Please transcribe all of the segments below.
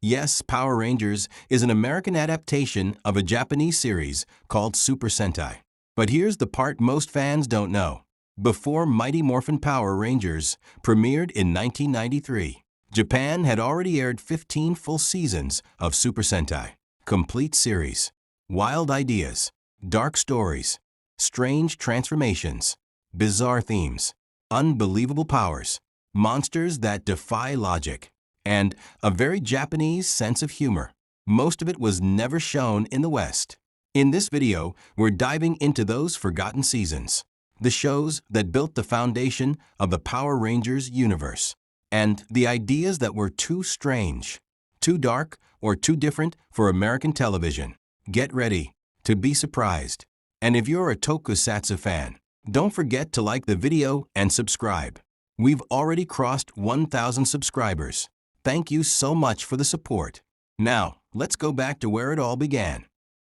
Yes, Power Rangers is an American adaptation of a Japanese series called Super Sentai. But here's the part most fans don't know. Before Mighty Morphin Power Rangers premiered in 1993, Japan had already aired 15 full seasons of Super Sentai. Complete series, wild ideas, dark stories, strange transformations, bizarre themes, unbelievable powers, monsters that defy logic, and a very Japanese sense of humor. Most of it was never shown in the West. In this video, we're diving into those forgotten seasons, the shows that built the foundation of the Power Rangers universe, and the ideas that were too strange, too dark, or too different for American television. Get ready to be surprised. And if you're a tokusatsu fan, don't forget to like the video and subscribe. We've already crossed 1,000 subscribers. Thank you so much for the support. Now, let's go back to where it all began.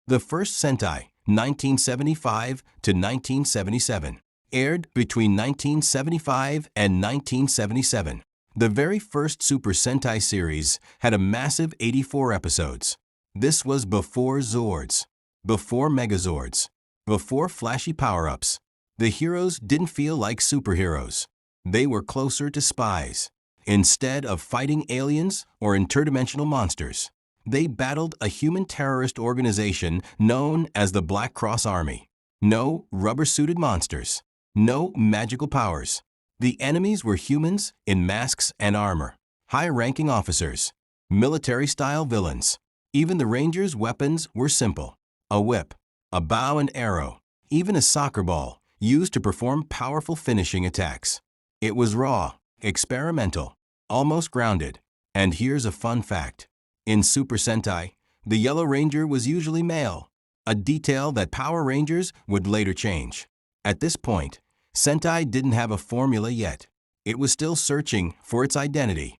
The first Sentai, 1975 to 1977, aired between 1975 and 1977. The very first Super Sentai series had a massive 84 episodes. This was before Zords, before Megazords, before flashy power-ups. The heroes didn't feel like superheroes. They were closer to spies. Instead of fighting aliens or interdimensional monsters, they battled a human terrorist organization known as the Black Cross Army. No rubber-suited monsters. No magical powers. The enemies were humans in masks and armor, high-ranking officers, military-style villains. Even the Rangers' weapons were simple: a whip, a bow and arrow, even a soccer ball used to perform powerful finishing attacks. It was raw, experimental, almost grounded. And here's a fun fact. In Super Sentai, the Yellow Ranger was usually male, a detail that Power Rangers would later change. At this point, Sentai didn't have a formula yet. It was still searching for its identity.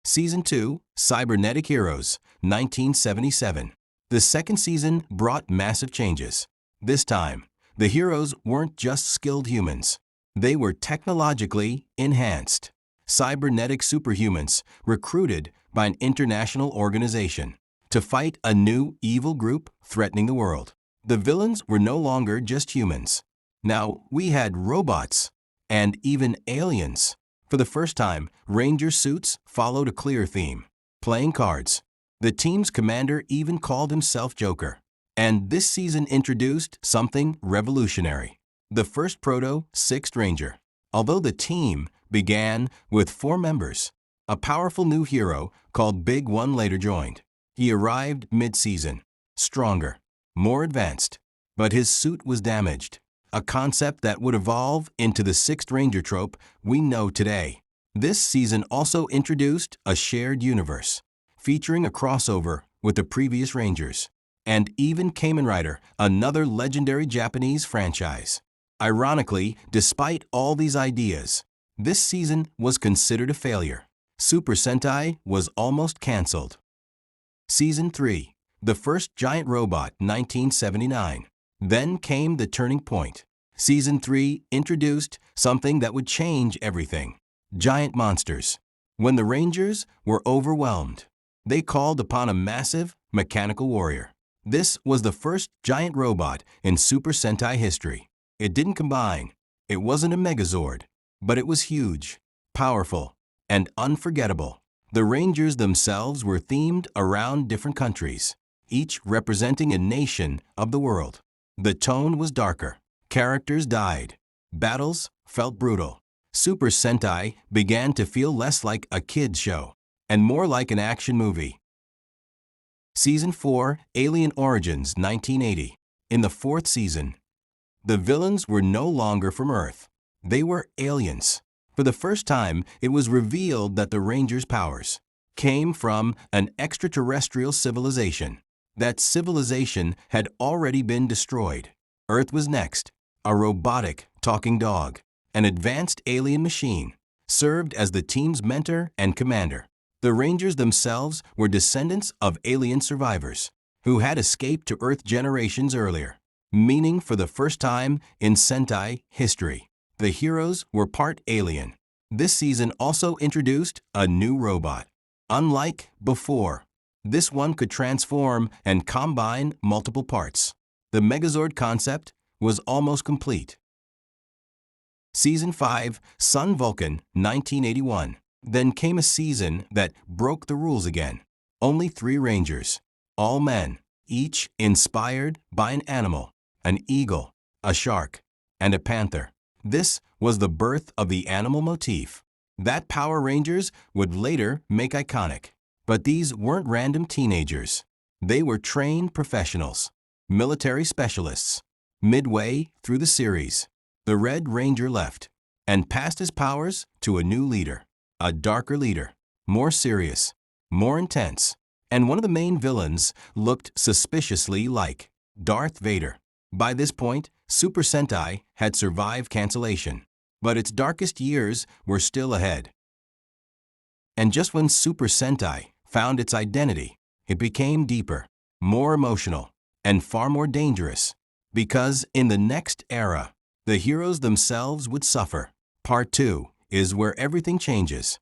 Season 2, Cybernetic Heroes, 1977. The second season brought massive changes. This time, the heroes weren't just skilled humans. They were technologically enhanced. Cybernetic superhumans recruited by an international organization to fight a new evil group threatening the world. The villains were no longer just humans. Now, we had robots and even aliens. For the first time, Ranger suits followed a clear theme: playing cards. The team's commander even called himself Joker. And this season introduced something revolutionary: the first Proto-Sixth Ranger. Although the team began with 4 members, a powerful new hero called Big One later joined. He arrived mid-season, stronger, more advanced, but his suit was damaged. A concept that would evolve into the Sixth Ranger trope we know today. This season also introduced a shared universe, featuring a crossover with the previous Rangers, and even Kamen Rider, another legendary Japanese franchise. Ironically, despite all these ideas, this season was considered a failure. Super Sentai was almost cancelled. Season 3, The First Giant Robot, 1979. Then came the turning point. Season 3 introduced something that would change everything: giant monsters. When the Rangers were overwhelmed, they called upon a massive mechanical warrior. This was the first giant robot in Super Sentai history. It didn't combine. It wasn't a Megazord, but it was huge, powerful, and unforgettable. The Rangers themselves were themed around different countries, each representing a nation of the world. The tone was darker. Characters died. Battles felt brutal. Super Sentai began to feel less like a kid's show and more like an action movie. Season 4, Alien Origins, 1980. In the 4th season, the villains were no longer from Earth. They were aliens. For the first time, it was revealed that the Rangers' powers came from an extraterrestrial civilization. That civilization had already been destroyed. Earth was next. A robotic talking dog, an advanced alien machine, served as the team's mentor and commander. The Rangers themselves were descendants of alien survivors who had escaped to Earth generations earlier. Meaning, for the first time in Sentai history, the heroes were part alien. This season also introduced a new robot. Unlike before, This one could transform and combine multiple parts. The Megazord concept was almost complete. Season 5, Sun Vulcan, 1981. Then came a season that broke the rules again. Only 3 Rangers, all men, each inspired by an animal, an eagle, a shark, and a panther. This was the birth of the animal motif that Power Rangers would later make iconic. But these weren't random teenagers. They were trained professionals, military specialists. Midway through the series, the Red Ranger left and passed his powers to a new leader, a darker leader, more serious, more intense, and one of the main villains looked suspiciously like Darth Vader. By this point, Super Sentai had survived cancellation, but its darkest years were still ahead. And just when Super Sentai found its identity, it became deeper, more emotional, and far more dangerous. Because in the next era, the heroes themselves would suffer. Part 2 is where everything changes.